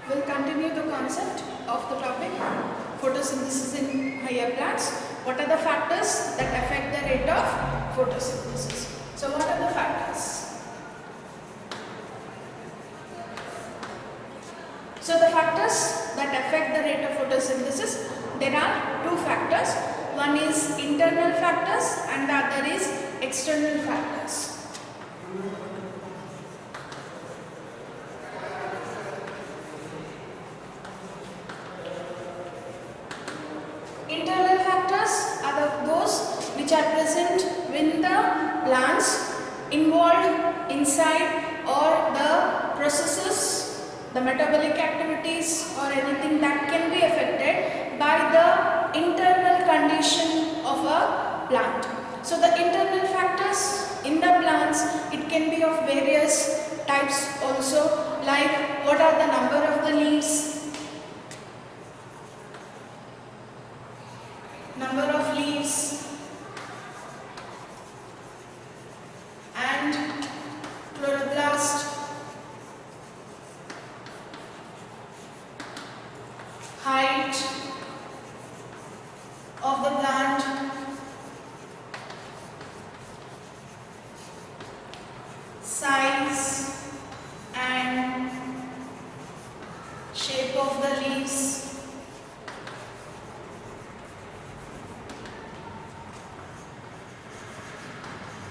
We'll continue the concept of the topic photosynthesis in higher plants. What are the factors that affect the rate of photosynthesis? So what are the factors? So the factors that affect the rate of photosynthesis, there are two factors. One is internal factors and the other is external factors. Internal factors are those which are present when the plants involved inside or the processes, the metabolic activities or anything that can be affected by the internal condition of a plant. So the internal factors in the plants, it can be of various types also, like what are the number of the leaves, number of leaves and chloroplast, height of the plant, size and shape of the leaves,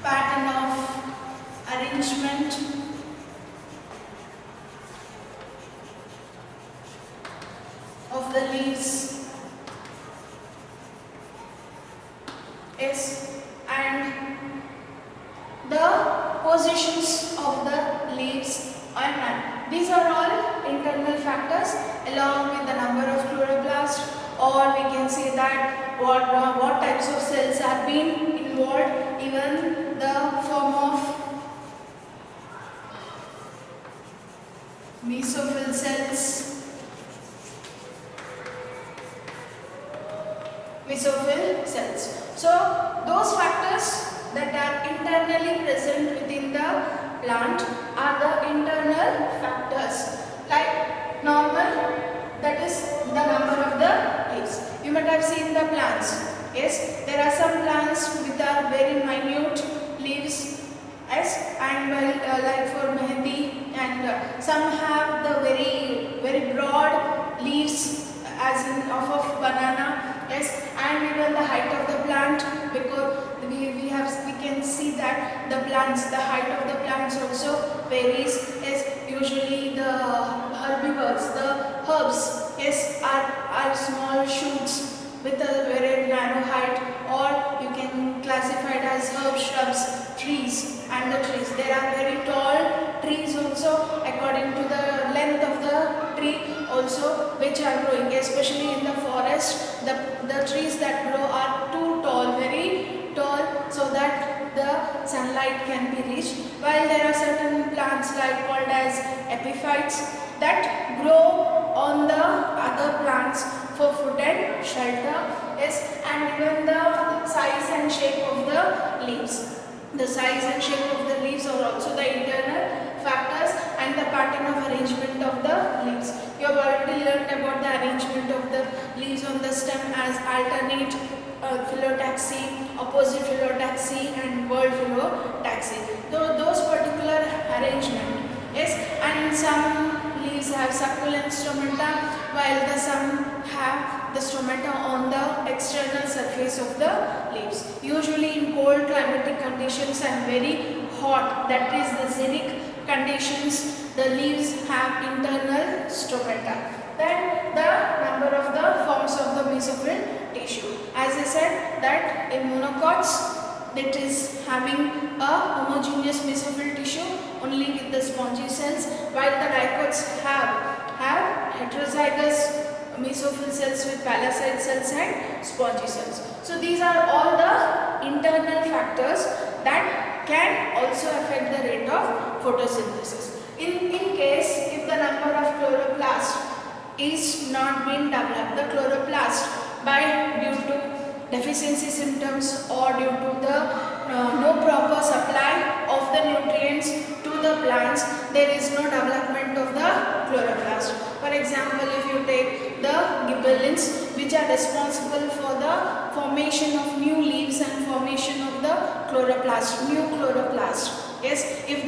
pattern of arrangement, of the leaves, yes, and the positions of the leaves and none. These are all internal factors along with the number of chloroplasts, or we can say that what types of cells are being involved, even the form of mesophyll cells, So those factors that are internally present within the plant are the internal factors, like normal, that is the number of the leaves. You might have seen the plants. Yes, there are some plants with a very minute leaves, yes, and like for mehendi, and some have the very broad leaves as in of banana, yes, and even the height of the plant, because we can see that the height of the plants also varies. Yes, usually the herbivores, the herbs, yes, are small shoots with a very narrow height, or you can classify it as herb shrubs, trees, and the trees. There are very tall trees also according to the length of the tree also, which are growing, especially in the forest. The trees that grow are too tall, very tall, so that the sunlight can be reached, while there are certain plants like called as epiphytes that grow on the other plants for food and shelter, yes, and even the size and shape of the leaves. The size and shape of the leaves are also the internal factors, and the pattern of arrangement of the leaves. You have already learned about the arrangement of the leaves on the stem as alternate phyllotaxy, opposite phyllotaxy, and whorl phyllotaxy. Those particular arrangement, yes, and some leaves have succulent stomata, while some have the stomata on the external surface of the leaves. Usually in cold climatic conditions and very hot, that is the xeric conditions, the leaves have internal stomata. Then the number of the forms of the mesophyll tissue. As I said that in monocots, that is having a homogeneous mesophyll tissue only with the spongy cells, while the dicots have heterozygous mesophyll cells with palaceid cells and spongy cells. So these are all the internal factors that can also affect the rate of photosynthesis. In case if the number of chloroplast is not being developed, the chloroplast due to deficiency symptoms or due to the no proper supply of the nutrients to the plants there is no development of the chloroplast. For example, if you take the gibberellins, which are responsible for the formation of new leaves and formation of the chloroplast, new chloroplast. Yes, if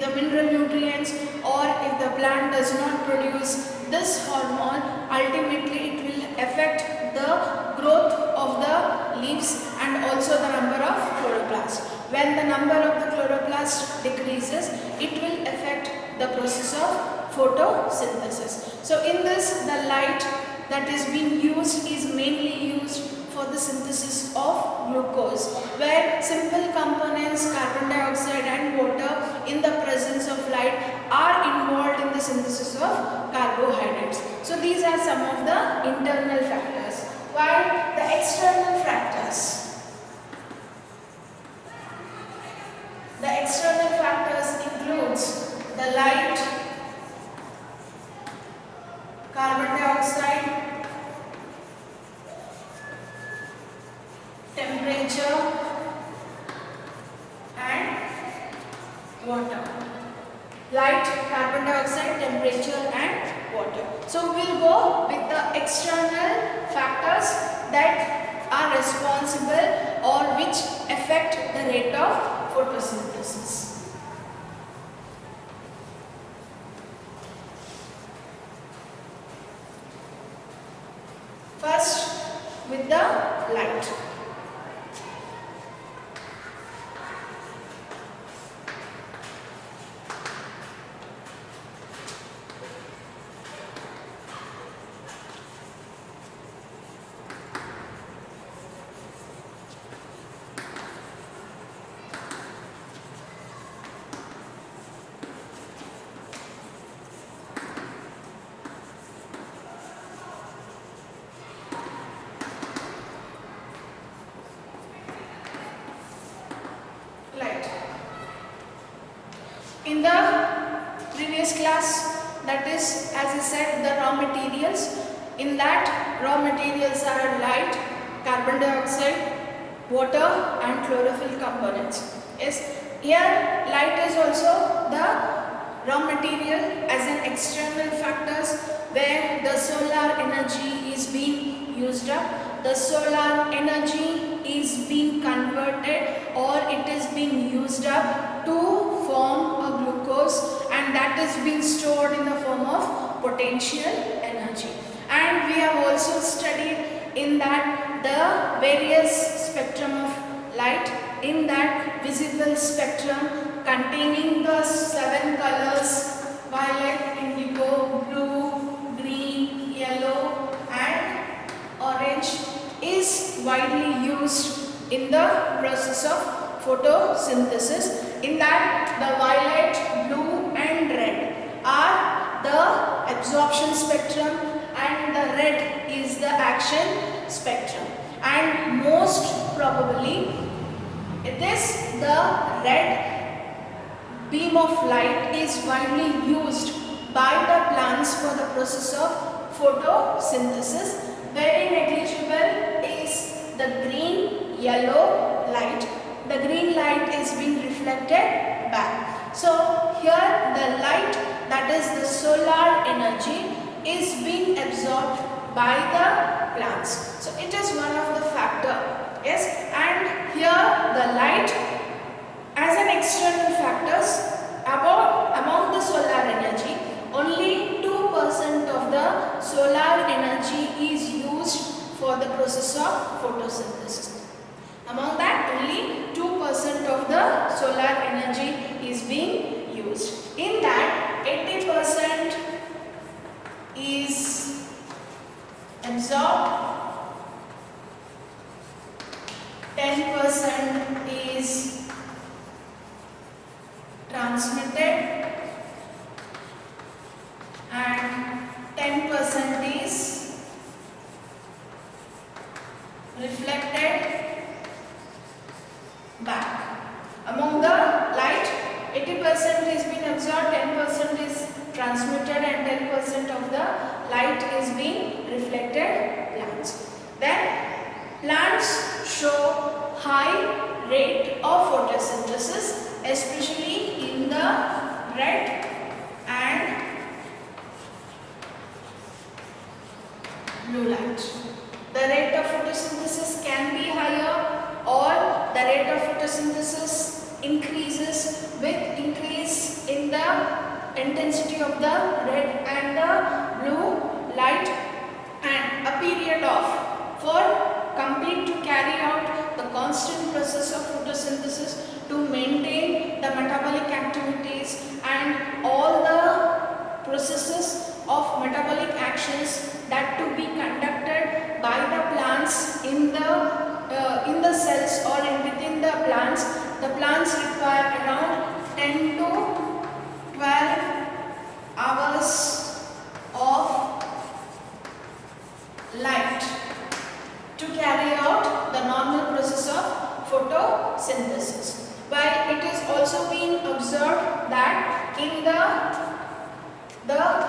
the mineral nutrients or if the plant does not produce this hormone, ultimately it will affect the growth of the leaves and also the number of chloroplasts. When the number of the chloroplasts decreases, it will affect the process of photosynthesis. So in this, the light that is being used is mainly used for the synthesis of glucose, where simple components carbon dioxide and water in the presence of light are involved in the synthesis of carbohydrates. So these are some of the internal factors. While the external factors, includes the light, carbon dioxide, temperature and water. Light, carbon dioxide, temperature and water. So we will go with the external factors that are responsible or which affect the rate of photosynthesis. First, with the light. In the previous class, that is, as I said, the raw materials. In that, raw materials are light, carbon dioxide, water and chlorophyll components. Yes, here light is also the raw material as an external factors where the solar energy is being used up. The solar energy is being converted or it is being used up to form a glucose, and that is being stored in the form of potential energy. And we have also studied in that the various spectrum of light. In that visible spectrum containing the 7 colors violet, indigo, blue, green, yellow and orange is widely used in the process of photosynthesis. In that, the violet, blue and red are the absorption spectrum and the red is the action spectrum. And most probably it is the red beam of light is widely used by the plants for the process of photosynthesis. Very negligible is the green, yellow light. The green light is being reflected back. So here the light, that is the solar energy, is being absorbed by the plants. So it is one of the factor. Yes, and here the light as an external factors among the solar energy, only 2% of the solar energy is used for the process of photosynthesis. Among that, only 2% of the solar energy is being used. In that, 80% is absorbed, 10% is transmitted and 10% is reflected back. Among the light, 80% is being absorbed, 10% is transmitted and 10% of the light is being reflected plants. Then plants show high rate of photosynthesis especially in the red and blue light. The rate of photosynthesis can be higher, or the rate of photosynthesis increases with increase in the intensity of the red and the blue light, and a period of for complete to carry out the constant process of photosynthesis to maintain the metabolic activities and all the processes of metabolic actions that to be conducted by the plants in the cells or within the plants. The plants require around 10 to 12 hours of light to carry out the normal process of photosynthesis. While it is also being observed that in the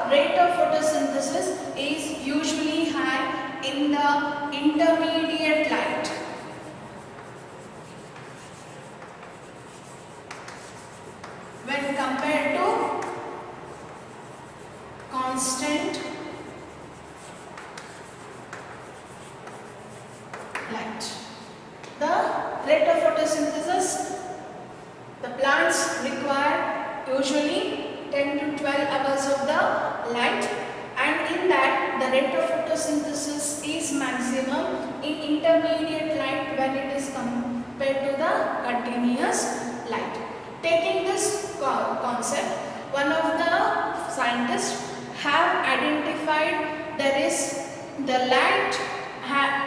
rate of photosynthesis is usually high in the intermediate light. When compared to constant light. The rate of photosynthesis, the plants require usually 10 to 12 hours of the light, and in that the rate of photosynthesis is maximum in intermediate light when it is compared to the continuous light. Taking this concept, one of the scientists have identified there is the light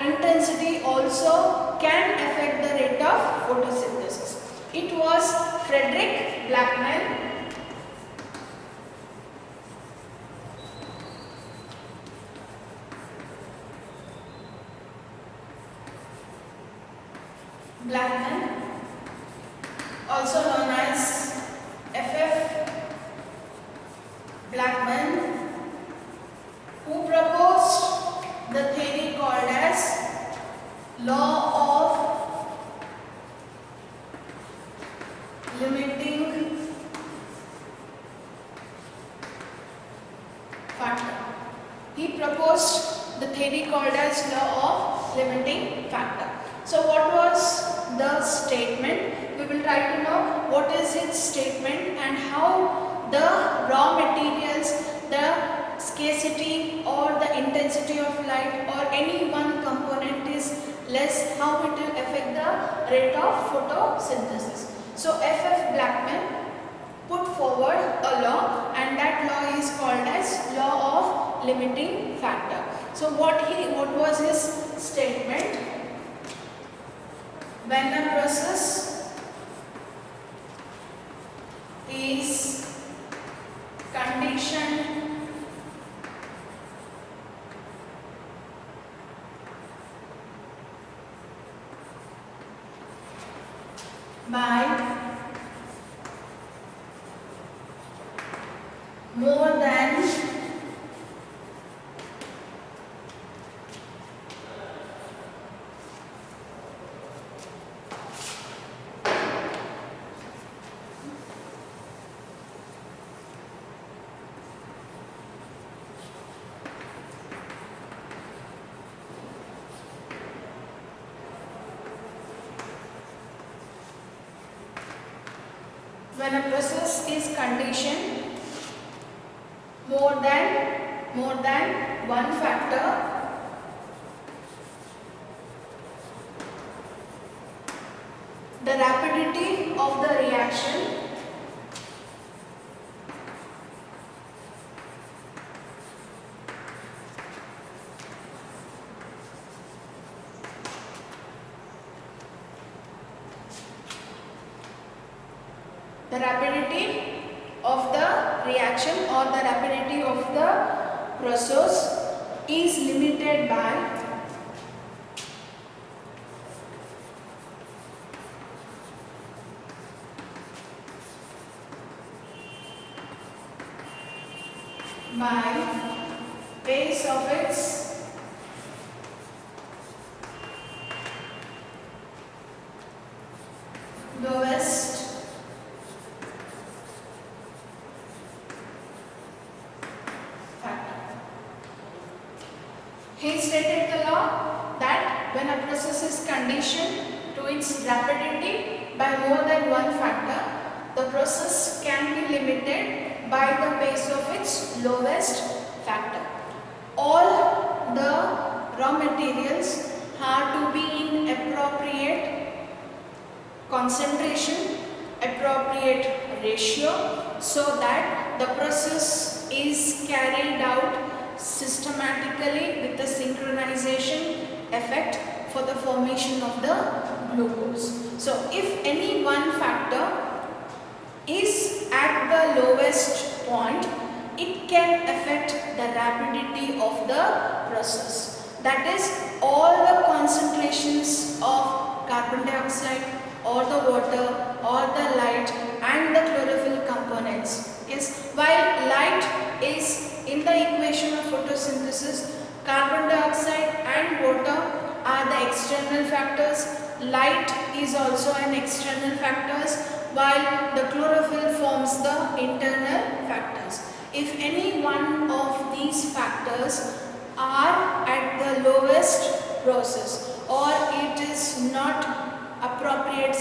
intensity also can affect the rate of photosynthesis. It was Frederick Blackman also known as F.F. Blackman, who proposed the theory called as law of limiting factor. He proposed the theory called as law of limiting factor. So what was the statement? We will try to know what is its statement and how the raw materials, the scarcity or the intensity of light or any one component is less, how it will affect the rate of photosynthesis. So F.F. Blackman put forward a law, and that law is called as law of limiting factor. So what was his statement? When a process is conditioned by more than when a process is conditioned more than one factor, the rapidity of the reaction or the rapidity of the process is limited by pace of its lowest we stated the law that when a process is conditioned to its rapidity by more than one factor, the process can be limited by the pace of its lowest factor. All the raw materials have to be in appropriate concentration, appropriate ratio, so that the process is carried out systematically with the synchronization effect for the formation of the glucose. So if any one factor is at the lowest point, it can affect the rapidity of the process. That is, all the concentrations of carbon dioxide or the water or the light and the chlorophyll components. Yes, while light is in the equation of photosynthesis, carbon dioxide and water are the external factors. Light is also an external factors, while the chlorophyll forms the internal factors. If any one of these factors are at the lowest process, or it is not appropriate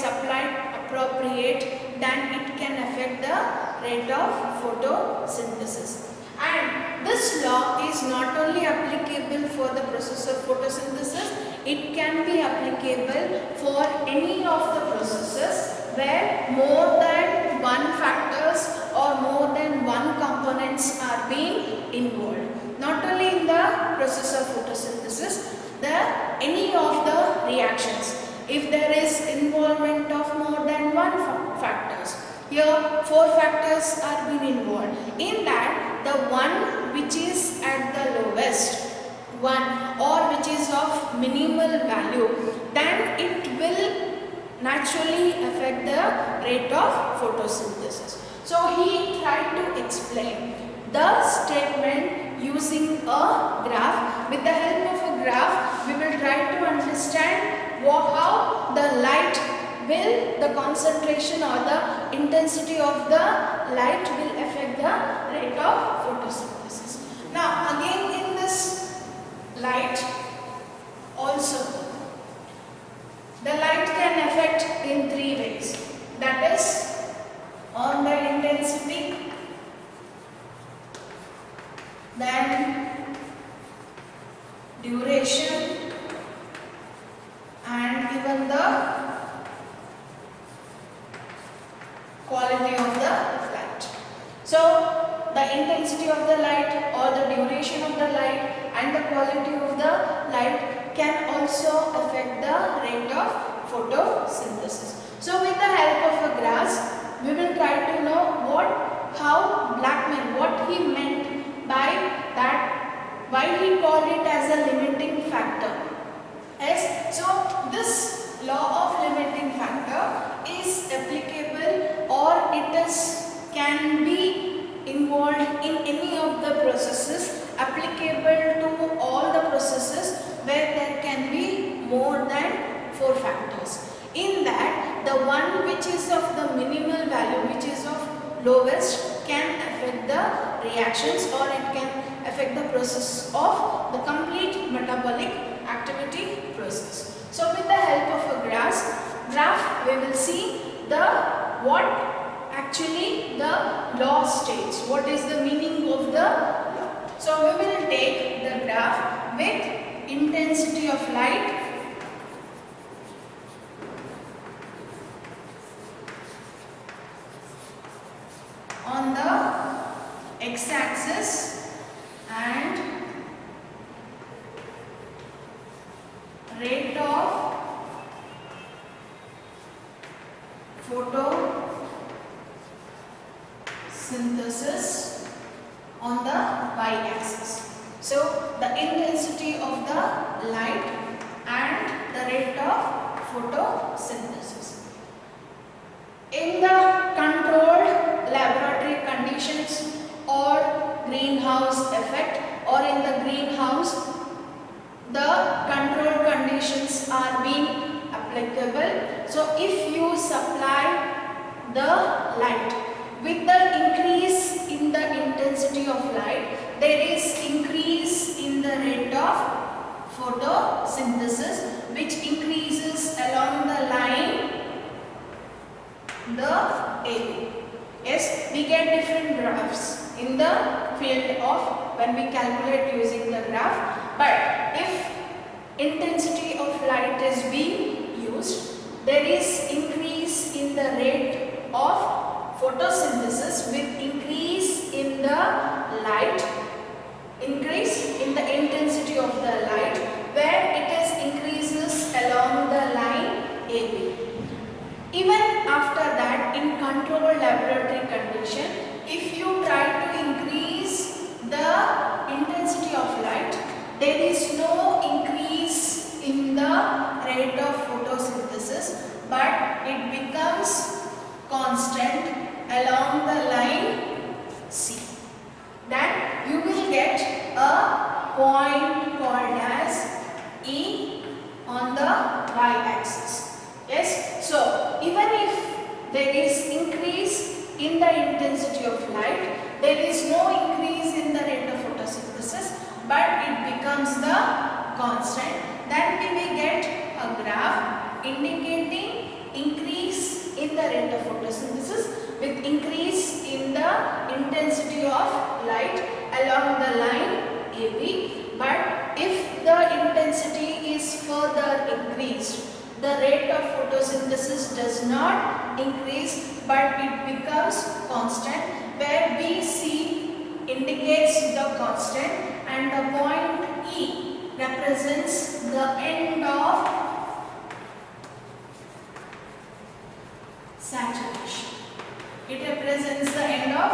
appropriate, then it can affect the rate of photosynthesis. And this law is not only applicable for the process of photosynthesis, it can be applicable for any of the processes where more than one factors or more than one components are being involved. Not only in the process of photosynthesis, any of the reactions. If there is involvement of more than one factors, here 4 factors are being involved. In that, the one which is at the lowest one or which is of minimal value, then it will naturally affect the rate of photosynthesis. So he tried to explain the statement using a graph. With the help of a graph, we will try to understand how the light will, the concentration or the intensity of the light will affect the rate of photosynthesis. Now again, in this light also, the light can affect in 3 ways. That is, on the intensity, then duration, and even the quality of the light. So the intensity of the light or the duration of the light and the quality of the light can also affect the rate of photosynthesis. So with the help of a graph, we will try to know how Blackman, what he meant by that, why he called it as a limiting factor. Yes, so this law of limiting factor is applicable, or can be involved in any of the processes, applicable to all the processes where there can be more than 4 factors. In that, the one which is of the minimal value, which is of lowest, can affect the reactions, or it can affect the process of the complete metabolic activity process. So with the help of a graph, we will see what actually the law states, what is the meaning of the law. So we will take the graph with intensity of light on the x-axis and rate of photosynthesis on the y-axis. So the intensity of the light and the rate of photosynthesis. In the controlled laboratory conditions or greenhouse effect, or in the greenhouse, the control conditions are being applicable. So if you supply the light with the increase in the intensity of light, there is increase in the rate of photosynthesis, which increases along the line the AB. Yes, we get different graphs in the field of when we calculate using the graph. But if intensity of light is being used, there is increase in the rate of photosynthesis with increase in the light, increase in the intensity of the light, where it is increases along the line AB. Even after that, in controlled laboratory condition, if you try to increase the intensity of light, there is no increase in the rate of photosynthesis, but it becomes constant along the line C. Then you will get a point called as E on the y-axis. Yes, so even if there is increase in the intensity of light, there is no increase in the rate of photosynthesis, but it becomes the constant. Then we will get a graph indicating increase in the rate of photosynthesis with increase in the intensity of light along the line AB. But if the intensity is further increased, the rate of photosynthesis does not increase, but it becomes constant, where BC indicates the constant and the point E represents the end of saturation. It represents the end of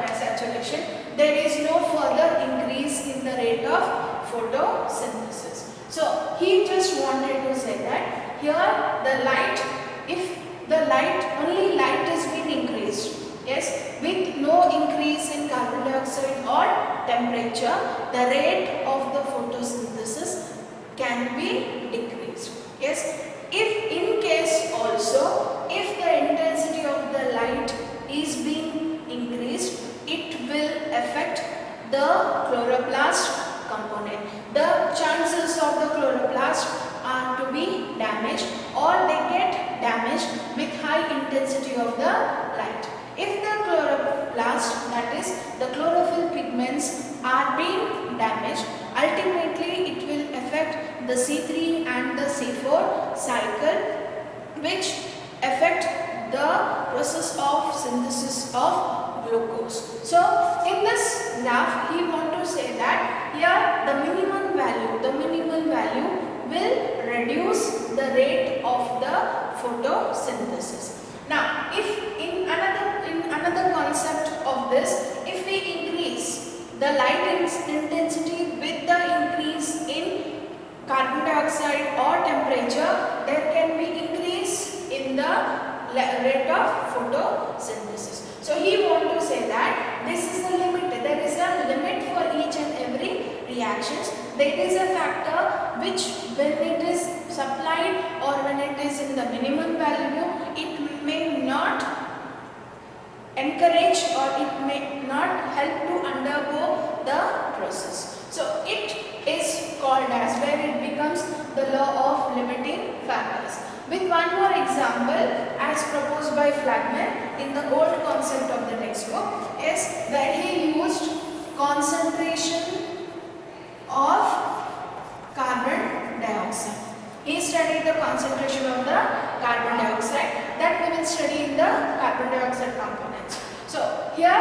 saturation. There is no further increase in the rate of photosynthesis. So he just wanted to say that here the light, if the light, only light is being increased, yes, with no increase in carbon dioxide or temperature, the rate of the photosynthesis can be decreased. Yes, if in case also, if the intensity of the light is being increased, it will affect the chloroplast component. The chances of the chloroplast are to be damaged, or they get damaged with high intensity of the light. If the chloroplast, that is the chlorophyll pigments, are being damaged, ultimately it will affect the C3 and the C4 cycle, which affect the process of synthesis of glucose. So in this graph he want to say that here the minimal value will reduce the rate of the photosynthesis. Now if in another concept of this, if we increase the light intensity with the increase in carbon dioxide or temperature, there can be increase in the rate of photosynthesis. So he want to say that this is the limit. There is a limit for each and every reactions. There is a factor which, when it is supplied or when it is in the minimum value, it may not encourage or it may not help to undergo the process. So it is called as, where it becomes the law of limiting factors. With one more example as proposed by Flagman in the old concept of the textbook, is that he used concentration of carbon dioxide. He studied the concentration of the carbon dioxide, that we will study in the carbon dioxide components. So here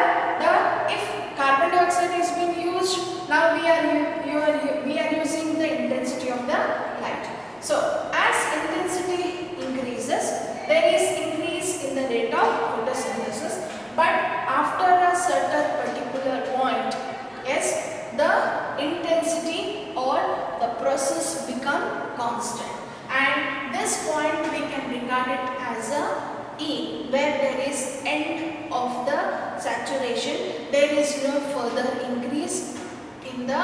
if carbon dioxide is being used, now we are using the intensity of the light. So as intensity increases, there is increase in the rate of photosynthesis, but after a certain particular point, yes, the intensity or the process become constant, and this point we can regard it as a E, where there is end of the saturation, there is no further increase in the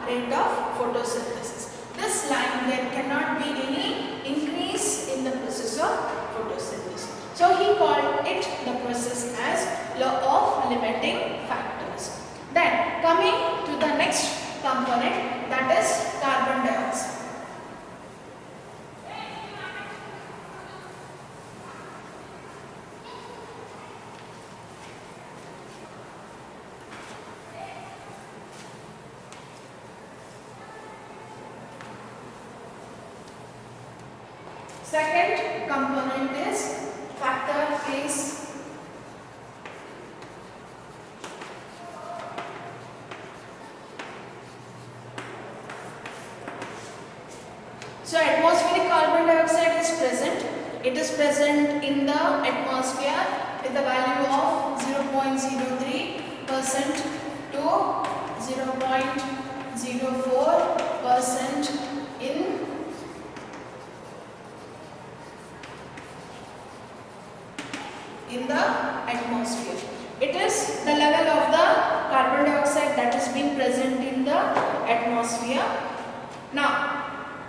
rate of photosynthesis. This line, there cannot be any increase in the process of photosynthesis. So he called it the process as law of limiting factors. Then coming to the next component, that is carbon dioxide. Second component is factor is so atmospheric carbon dioxide is present. It is present in the atmosphere with a value of 0.03% to 0.04% in the atmosphere. It is the level of the carbon dioxide that is being present in the atmosphere. Now,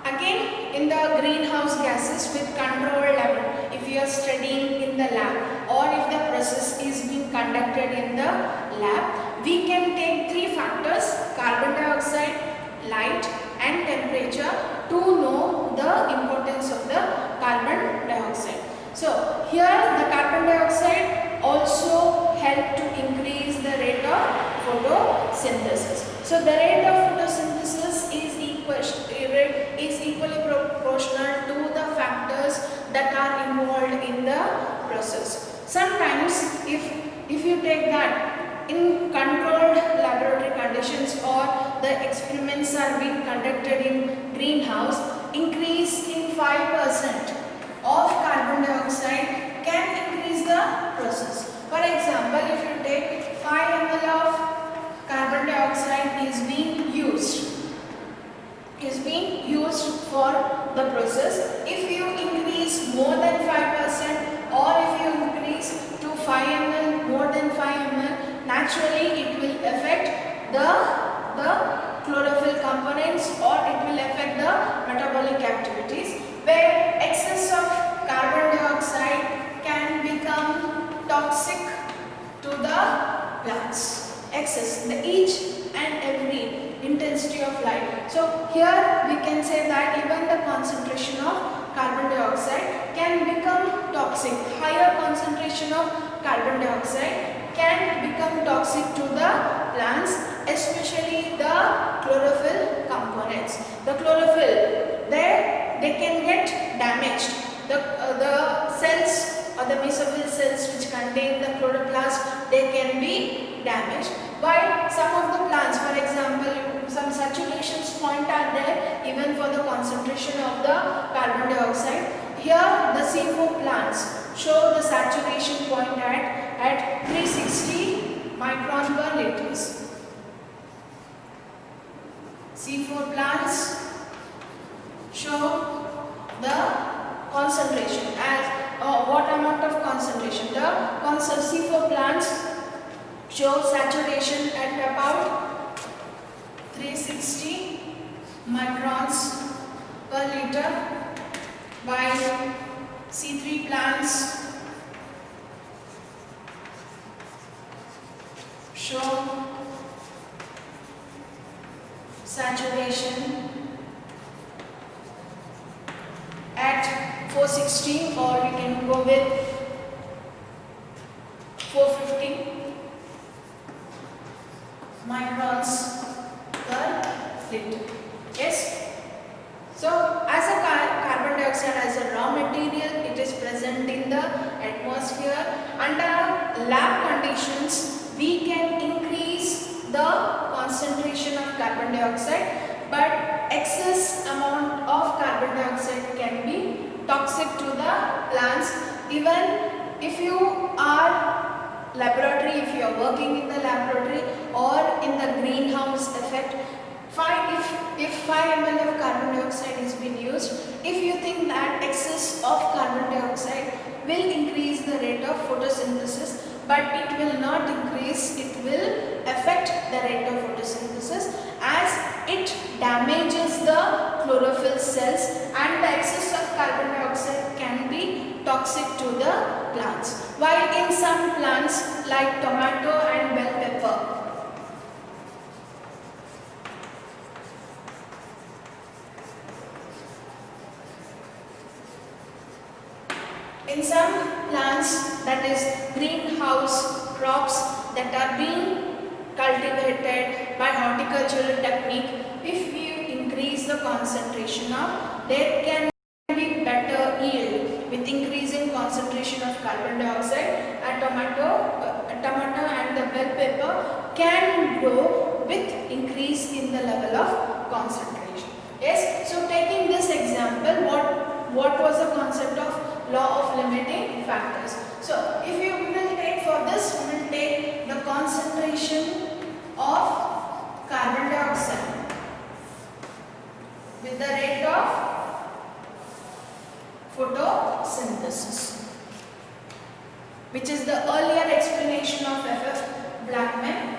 again, in the greenhouse gases with controlled level, if you are studying in the lab or if the process is being conducted in the lab, we can take three factors: carbon dioxide, light and temperature, to know the importance of the carbon dioxide. So here the carbon dioxide also help to increase the rate of photosynthesis. So the rate of photosynthesis is equally proportional to the factors that are involved in the process. Sometimes if you take that in controlled laboratory conditions or the experiments are being conducted in greenhouse, increase in 5% of carbon dioxide can increase the process. For example, if you take 5 ml of carbon dioxide is being used for the process, if you increase more than 5% or if you increase to 5 ml, more than 5 ml, naturally it will affect the chlorophyll components or it will affect the metabolic activities, where excess of carbon dioxide can become toxic to the plants. Excess, each and every intensity of light. So here we can say that even the concentration of carbon dioxide can become toxic. Higher concentration of carbon dioxide can become toxic to the plants, especially the chlorophyll components. The chlorophyll, they can get damaged. The cells or the mesophyll cells which contain the chloroplast, they can be damaged. While some of the plants, for example, some saturation point are there even for the concentration of the carbon dioxide. Here the C4 plants show the saturation point at 360 micron per liters. C4 plants show the concentration as what amount of concentration. The C4 plants show saturation at about 360 microns per liter, while C3 plants show saturation at 460, or we can go with 450 microns per liter. Yes. So as a carbon dioxide as a raw material, it is present in the atmosphere. Under lab conditions, we can increase the concentration of carbon dioxide, but excess amount of carbon dioxide can be toxic to the plants. Even if you are laboratory, if you are working in the laboratory or in the greenhouse effect, if 5 ml of carbon dioxide is being used, if you think that excess of carbon dioxide will increase the rate of photosynthesis, but it will not increase, it will affect the rate of photosynthesis as it damages the chlorophyll cells, and the excess of carbon dioxide can be toxic to the plants. While in some plants like tomato and bell pepper, in some plants, that is greenhouse crops that are being cultivated by horticultural technique, if we increase the concentration of, there can be better yield. carbon dioxide, a tomato and the bell pepper can grow with increase in the level of concentration. Yes, so taking this example, what was the concept of law of limiting factors? So if you will take for this, we will take the concentration of carbon dioxide with the rate of photosynthesis, which is the earlier explanation of F.F. Blackman.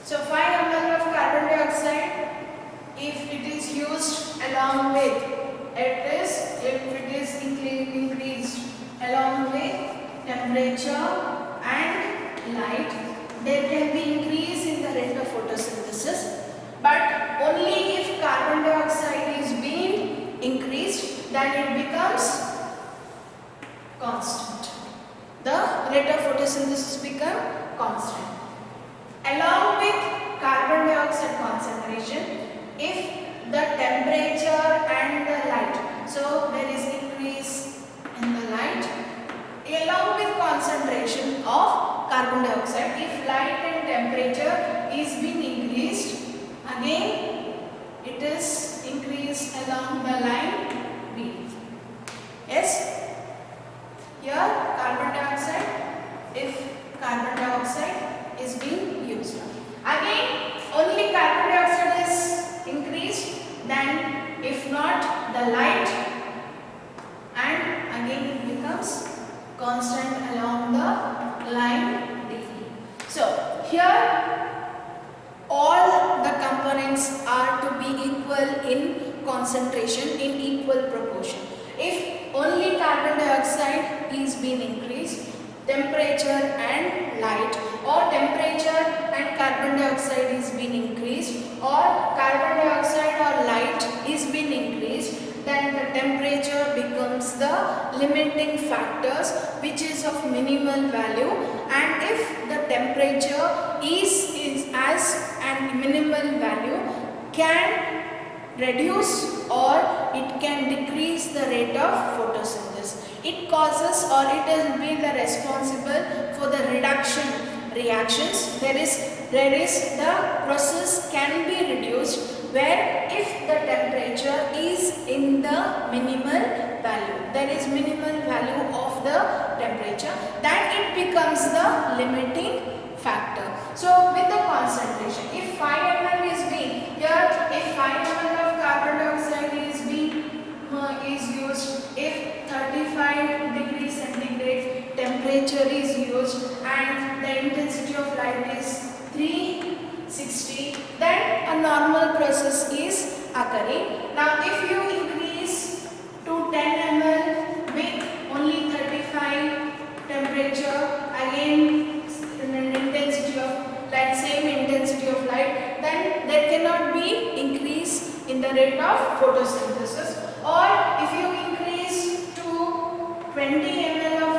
So 5 ml of carbon dioxide, if it is used along with if it is increased along with temperature and light, there can be increase in the rate of photosynthesis, but only if carbon dioxide is being increased, then it becomes constant. The rate of photosynthesis become constant. Along with carbon dioxide concentration, if the temperature and the light, so there is increase in the light, along with concentration of carbon dioxide, if light and temperature is being increased, again it is increased along the line B. Yes, here carbon dioxide, if carbon dioxide is being used. Again, only carbon dioxide is increased, then if not the light, and again it becomes constant along the line D. So here all the components are to be equal in concentration, in equal proportion. If only carbon dioxide is being increased, temperature and light, or temperature and carbon dioxide is being increased, or carbon dioxide or light is being increased, then the temperature becomes the limiting factors which is of minimal value, and if the temperature is as an minimal value, can reduce or it can decrease the rate of photosynthesis. It causes or it will be the responsible for the reduction reactions. There is the process can be reduced where if the temperature is in the minimal value, there is minimal value of the temperature, then it becomes the limiting factor. So with the concentration, if 5 ml is being here, if 5 ml of carbon dioxide is used, if 35 degrees centigrade temperature is used and the intensity of light is 360, then a normal process is occurring. Now if you increase to 10 ml with only 35 temperature, again intensity of light, same intensity of light, then there cannot be increase in the rate of photosynthesis. Or if you increase to 20 ml of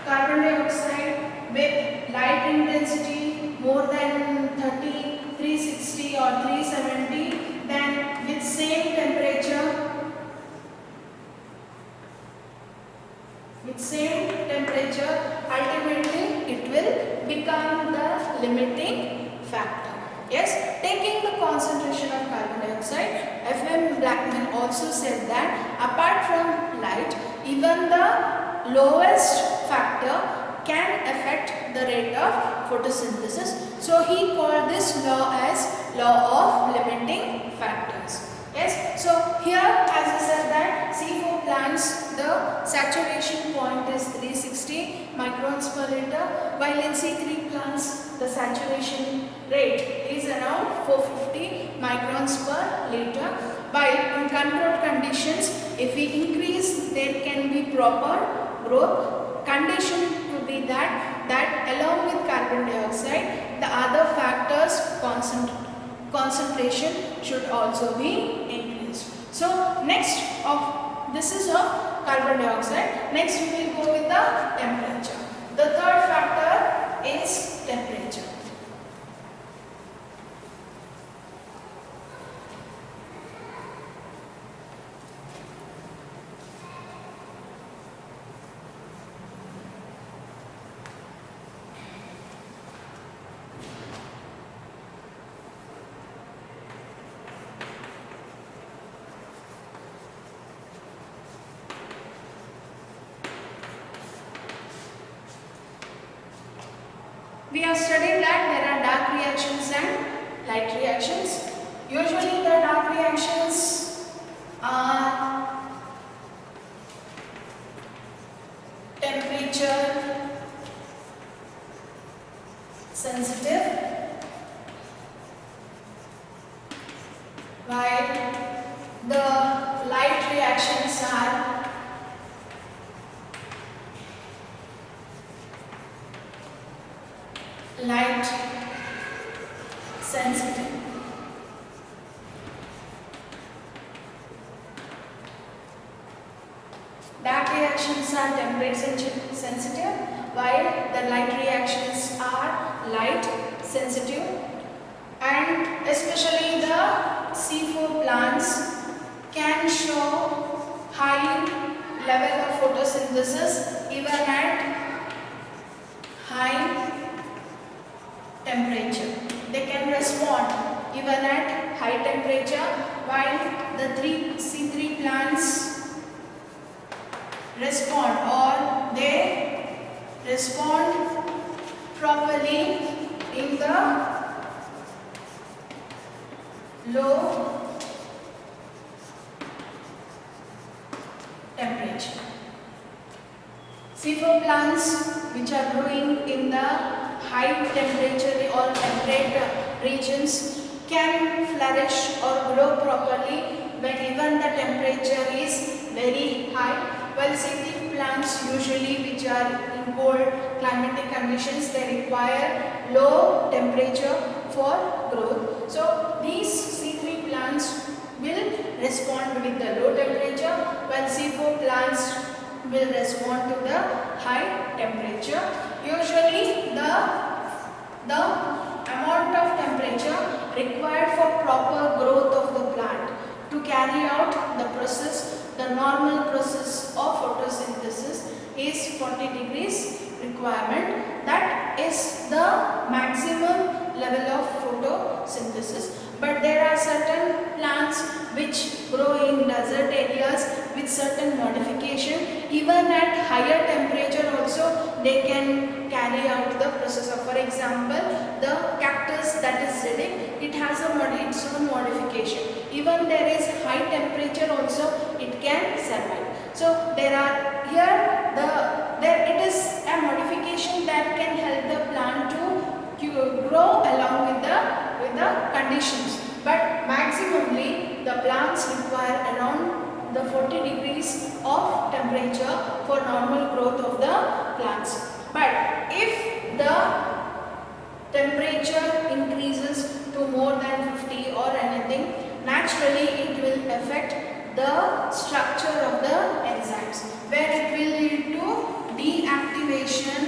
carbon dioxide with light intensity more than 30, 360 or 370, then with same temperature, ultimately it will become the limiting factor. Yes, taking the concentration of carbon dioxide, F.M. Blackman also said that apart from light, even the lowest factor can affect the rate of photosynthesis. So he called this law as law of limiting factors. Yes, so here as I said that C4 plants, the saturation point is 360 microns per liter, while in C3 plants the saturation rate is around 450 microns per liter. While in controlled conditions, if we increase, there can be proper growth. Condition to be that along with carbon dioxide, the other factors concentration should also be increased. So next of this is of carbon dioxide. Next we will go with the temperature. The third factor is temperature. We have studied that there are dark reactions and light reactions. Usually the dark reactions are temperature sensitive, while the light reactions are light sensitive. Dark reactions are temperature sensitive, while the light reactions are light sensitive. And especially the C4 plants can show high level of photosynthesis even at high temperature. They can respond even at high temperature, while the C3 plants respond, or they respond properly in the low temperature. C4 plants which are growing in the high temperature or temperate regions can flourish or grow properly when even the temperature is very high. While C3 plants usually which are in cold climatic conditions, they require low temperature for growth. So these C3 plants will respond with the low temperature, while C4 plants will respond to the high temperature. Usually the amount of temperature required for proper growth of the plant to carry out the process, the normal process of photosynthesis, is 40 degrees requirement. That is the maximum level of photosynthesis. But there are certain plants which grow in desert areas with certain modification. Even at higher temperature also they can carry out the process of, for example, the cactus that is Zedic, it has its own modification. Even there is high temperature also it can survive. So there are here it is a modification that can help the plant to grow along with the conditions. But maximally the plants require around the 40 degrees of temperature for normal growth of the plants. But if the temperature increases to more than 50 or anything, naturally it will affect the structure of the enzymes, where it will lead to deactivation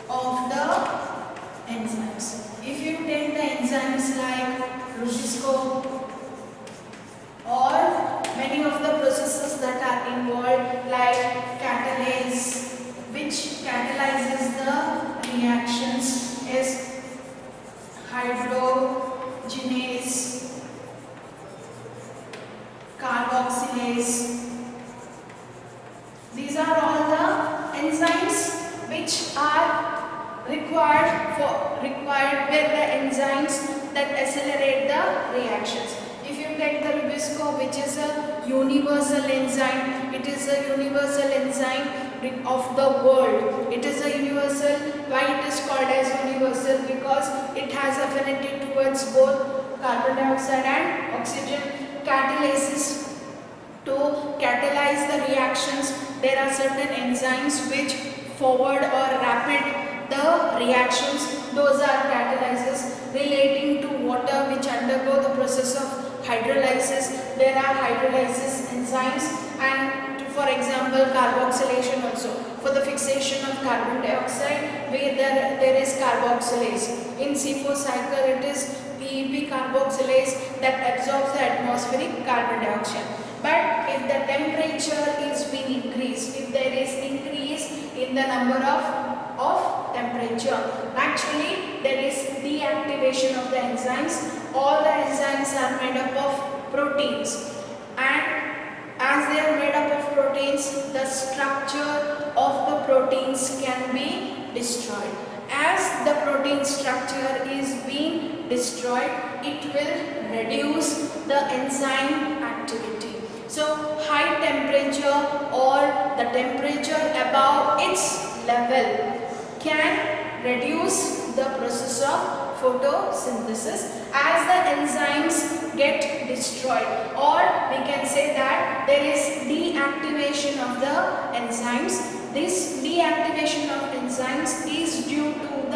of the enzymes. If you take the enzymes like Rubisco or many of the processes that are involved like catalase, which catalyzes the reactions, is hydrogenase, carboxylase. These are all the enzymes which are required with the enzymes that accelerate the reactions. If you take the Rubisco, which is a universal enzyme, it is a universal enzyme of the world. It is a universal. Why it is called as universal? Because it has affinity towards both carbon dioxide and oxygen. Catalases, to catalyze the reactions, there are certain enzymes which forward or rapid the reactions. Those are catalyzers relating to water which undergo the process of hydrolysis. There are hydrolysis enzymes, and for example carboxylation also. For the fixation of carbon dioxide, where there is carboxylase. In C4 cycle it is PEP carboxylase that absorbs the atmospheric carbon dioxide. But if the temperature is being increased, if there is increase in the number of temperature, actually there is deactivation of the enzymes. All the enzymes are made up of proteins, and as they are made up of proteins, the structure of the proteins can be destroyed. As the protein structure is being destroyed, it will reduce the enzyme activity. So high temperature or the temperature above its level can reduce the process of photosynthesis as the enzymes get destroyed, or we can say that there is deactivation of the enzymes. This deactivation of enzymes is due to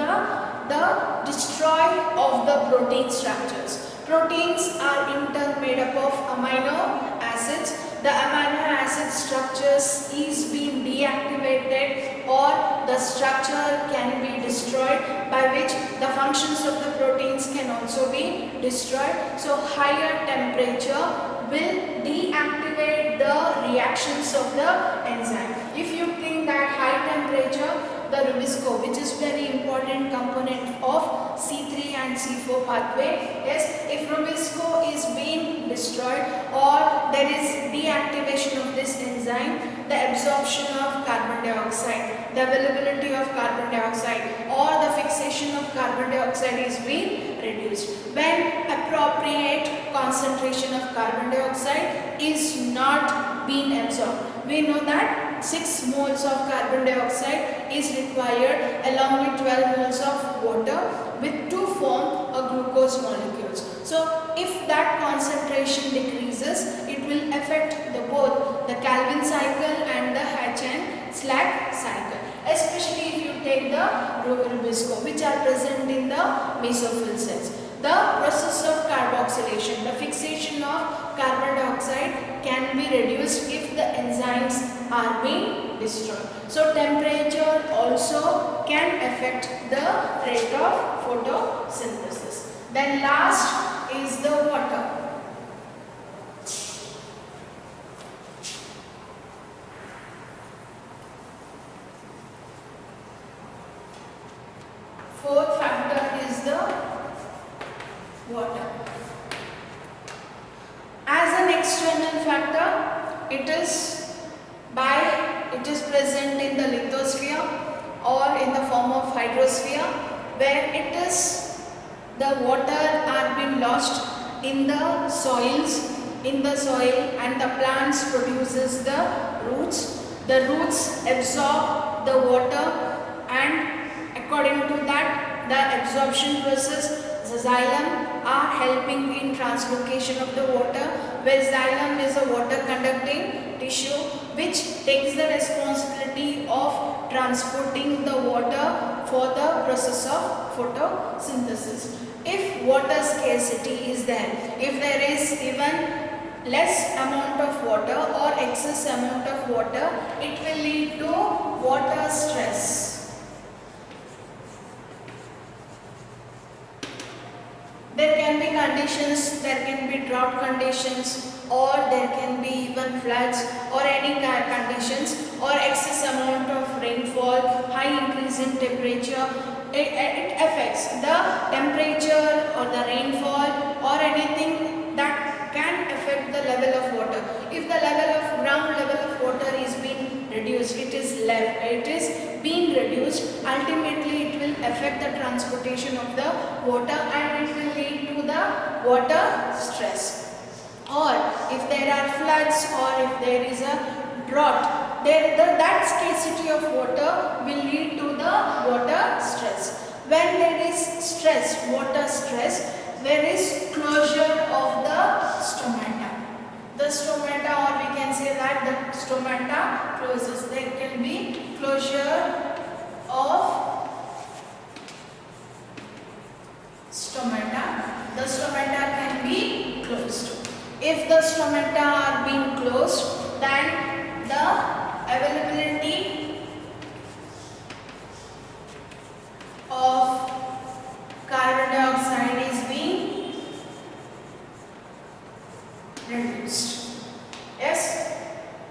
the destroy of the protein structures. Proteins are in turn made up of amino acids. The amino acid structures is being deactivated, or the structure can be destroyed, by which the functions of the proteins can also be destroyed. So higher temperature will deactivate the reactions of the enzyme. If you think that high temperature, the Rubisco, which is very important component of C3 and C4 pathway, yes, if Rubisco is being destroyed or there is deactivation of this enzyme, the absorption of carbon dioxide, the availability of carbon dioxide or the fixation of carbon dioxide is being reduced. When appropriate concentration of carbon dioxide is not being absorbed, we know that 6 moles of carbon dioxide is required along with 12 moles of water with to form a glucose molecules. So if that concentration decreases, it will affect both the Calvin cycle and the Hatch and Slack cycle, especially if you take the Rubisco, which are present in the mesophyll cells. The process of carboxylation, the fixation of carbon dioxide can be reduced if the enzymes are being destroyed. So temperature also can affect the rate of photosynthesis. Then last is the water. Fourth factor is the water. As an external factor, it is present in the lithosphere or in the form of hydrosphere, where it is the water are being lost in the soils, and the plants produces the roots. The roots absorb the water, and according to that, the absorption process, the xylem are helping in translocation of the water, where xylem is a water conducting tissue which takes the responsibility of transporting the water for the process of photosynthesis. If water scarcity is there, if there is even less amount of water or excess amount of water, it will lead to water stress. There can be conditions, there can be drought conditions, or there can be even floods or any conditions, or excess amount of rainfall, high increase in temperature. It affects the temperature or the rainfall or anything that can affect the level of water. If the ground level of water is being reduced, it is being reduced, ultimately it will affect the transportation of the water and it will lead to the water stress. Or if there are floods or if there is a drought, that scarcity of water will lead to the water stress. When there is stress, water stress, there is closure of the stomata. The stomata, or we can say that the stomata closes. There can be closure of closed. If the stomata are being closed, then the availability of carbon dioxide is being reduced. Yes,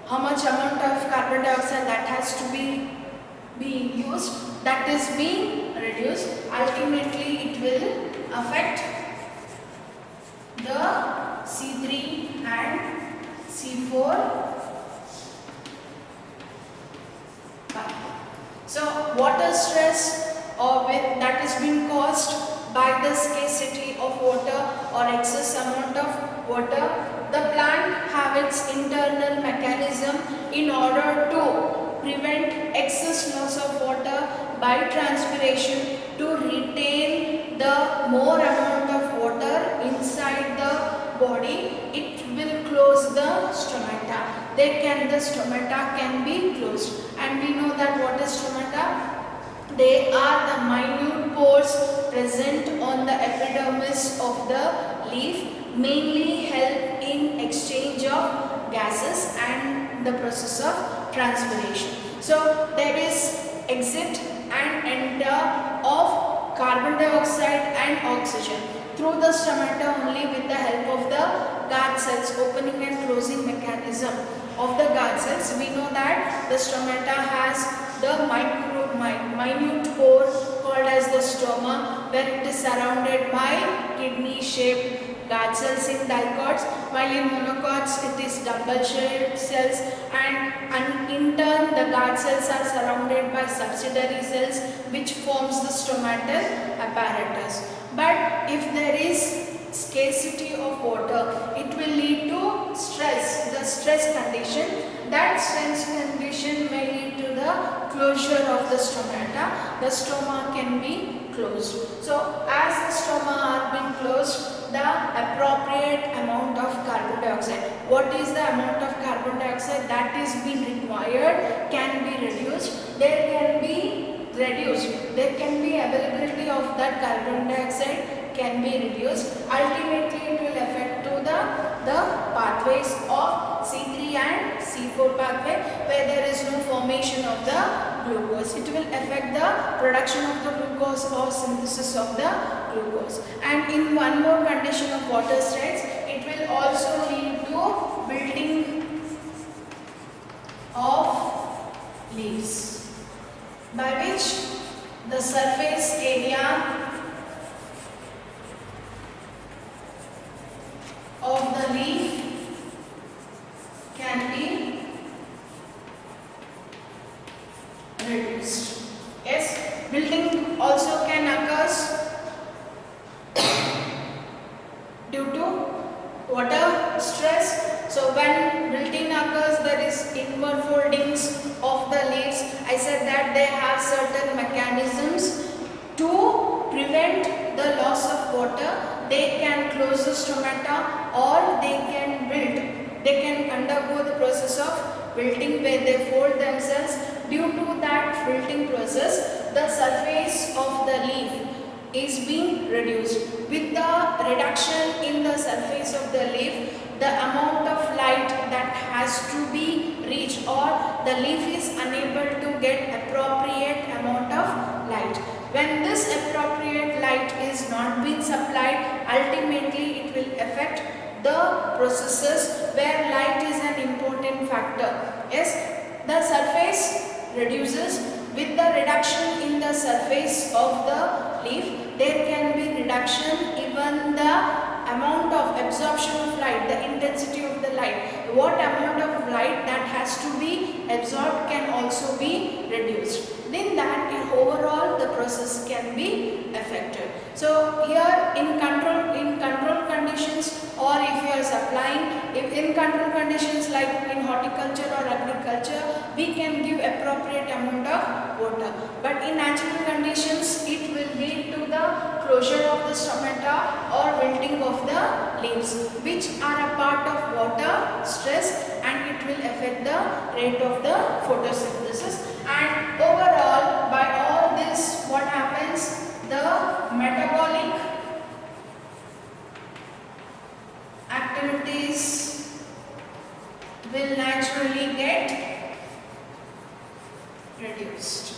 how much amount of carbon dioxide that has to be being used, that is being reduced. Ultimately it will affect the C3 and C4 pathway. So water stress that is being caused by the scarcity of water or excess amount of water. The plant have its internal mechanism in order to prevent excess loss of water by transpiration to retain the more amount of water inside the body. It will close the stomata. The stomata can be closed, and we know that what is stomata? They are the minute pores present on the epidermis of the leaf, mainly help in exchange of gases and the process of transpiration. So there is exit and enter of carbon dioxide and oxygen through the stomata only with the help of the guard cells, opening and closing mechanism of the guard cells. We know that the stomata has the minute pore called as the stoma, where it is surrounded by kidney shaped guard cells in dicots, while in monocots it is double shaped cells, and in turn the guard cells are surrounded by subsidiary cells which forms the stomatal apparatus. But if there is scarcity of water, it will lead to stress, the stress condition. That stress condition may lead to the closure of the stomata. The stoma can be closed. So as the stoma are being closed, the appropriate amount of carbon dioxide, what is the amount of carbon dioxide that is being required, can be reduced. There can be availability of that carbon dioxide can be reduced. Ultimately it will affect to the pathways of C3 and C4 pathway, where there is no formation of the glucose. It will affect the production of the glucose or synthesis of the glucose. And in one more condition of water stress, it will also lead to building of leaves, by which the surface area of the leaf can be reduced. Yes, building also can occur due to water stress. So when wilting occurs, there is inward foldings of the leaves. I said that they have certain mechanisms to prevent the loss of water. They can close the stomata, or they can wilt. They can undergo the process of wilting, where they fold themselves. Due to that wilting process, the surface of the leaf is being reduced. With the reduction in the surface of the leaf, the amount of light that has to be reached, or the leaf is unable to get appropriate amount of light. When this appropriate light is not being supplied, ultimately it will affect the processes where light is an important factor. Yes, the surface reduces. With the reduction in the surface of the leaf, there can be reduction even the amount of absorption of light, the intensity of the light. What amount of light that has to be absorbed can also be reduced. Then that overall the process can be affected. So here in control conditions, or if you are supplying, if in control conditions like in horticulture or agriculture, we can give appropriate amount of water. But in natural conditions, it will lead to the closure of the stomata or wilting of the leaves, which are a part of water stress, and it will affect the rate of the photosynthesis. And overall, by all this, what happens? The metabolic capacities will naturally get reduced.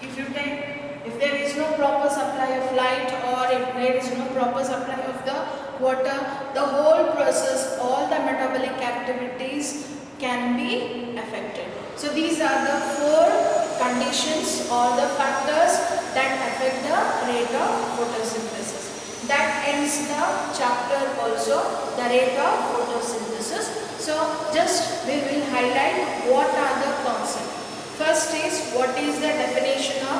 If there is no proper supply of light, or if there is no proper supply of the water, the whole process, all the metabolic activities can be affected. So these are the 4 conditions or the factors that affect the rate of photosynthesis. That ends the chapter also, the rate of photosynthesis. So just we will highlight what are the concepts. First is, what is the definition of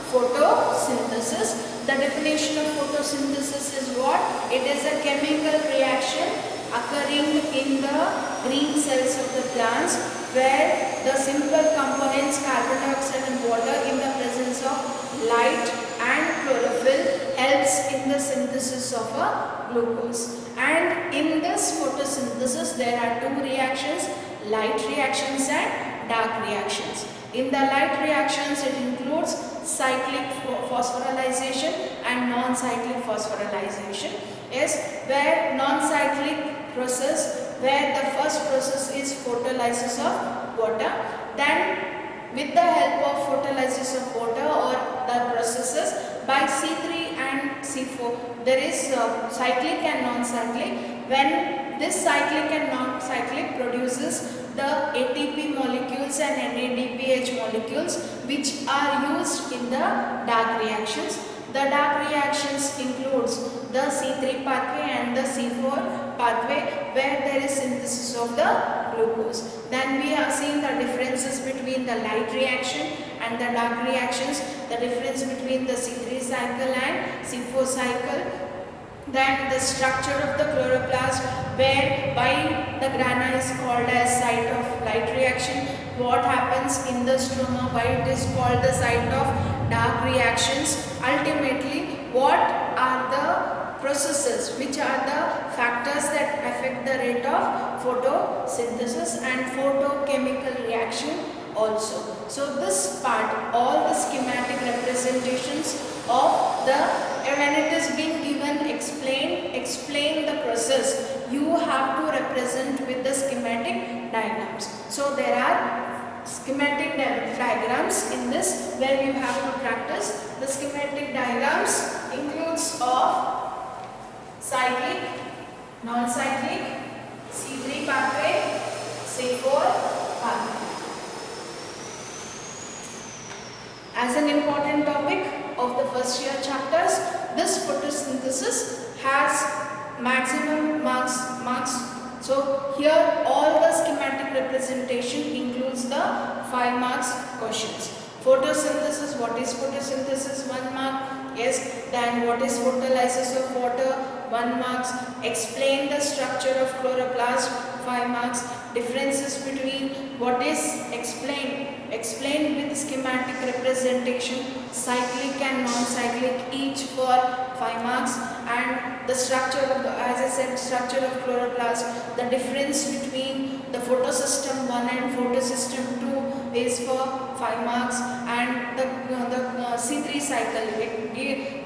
photosynthesis? The definition of photosynthesis is what? It is a chemical reaction occurring in the green cells of the plants, where the simple components carbon dioxide and water in the presence of light and chlorophyll helps in the synthesis of a glucose. And in this photosynthesis there are 2 reactions, light reactions and dark reactions. In the light reactions, it includes cyclic phosphorylation and non-cyclic phosphorylation. Yes, where non-cyclic process, where the first process is photolysis of water, then with the help of photolysis of water or the processes by C3 and C4, there is cyclic and non-cyclic. When this cyclic and non-cyclic produces the ATP molecules and NADPH molecules, which are used in the dark reactions. The dark reactions includes the C3 pathway and the C4 pathway, where there is synthesis of the glucose. Then we have seen the differences between the light reaction and the dark reactions, the difference between the C3 cycle and C4 cycle. Then the structure of the chloroplast, where why the grana is called as site of light reaction, what happens in the stroma, why it is called the site of dark reactions. Ultimately, what are the processes, which are the factors that affect the rate of photosynthesis and photochemical reaction also. So this part, all the schematic representations of the, when it is being given, explain the process, you have to represent with the schematic diagrams. So there are schematic diagrams in this, where you have to practice. The schematic diagrams includes of cyclic, non-cyclic, C3 pathway, C4 pathway. As an important topic of the first year chapters, this photosynthesis has maximum marks. So here all the schematic representation includes the 5 marks questions. Photosynthesis, what is photosynthesis? 1 mark. Yes. Then what is photolysis of water? 1 marks. Explain the structure of chloroplast. 5 marks. Differences between what is explained with schematic representation, cyclic and non-cyclic, each for 5 marks. And the structure of the, as I said, structure of chloroplast, the difference between the photosystem 1 and photosystem 2 is for 5 marks. And the C3 cycle,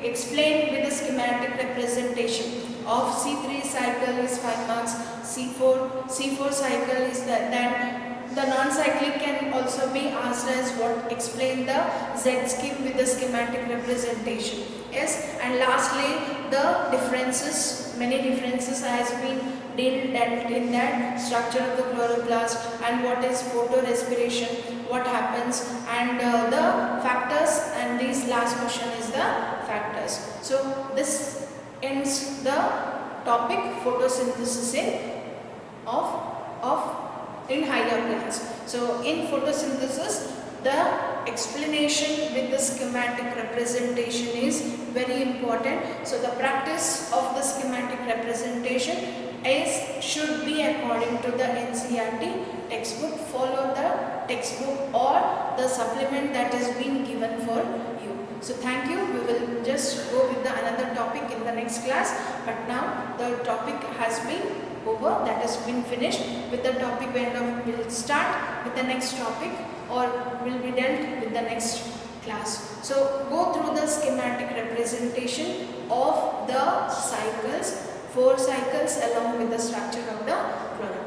explained with the schematic representation of C3 cycle is 5 marks. C4 cycle is that. Then the non-cyclic can also be asked as what? Explain the Z scheme with the schematic representation. Yes. And lastly, the differences, many differences has been dealt in that, structure of the chloroplast and what is photorespiration, what happens, and the factors, and this last question is the factors. So this ends the topic photosynthesis in higher plants. So in photosynthesis, the explanation with the schematic representation is very important. So the practice of the schematic representation should be according to the NCERT textbook. Follow the textbook or the supplement that is being given for you. So thank you. We will just go with another topic in the next class. But now the topic has been over, that has been finished. With the topic we'll start with the next topic, or will be dealt with the next class. So go through the schematic representation of the cycles, 4 cycles along with the structure of the chloride.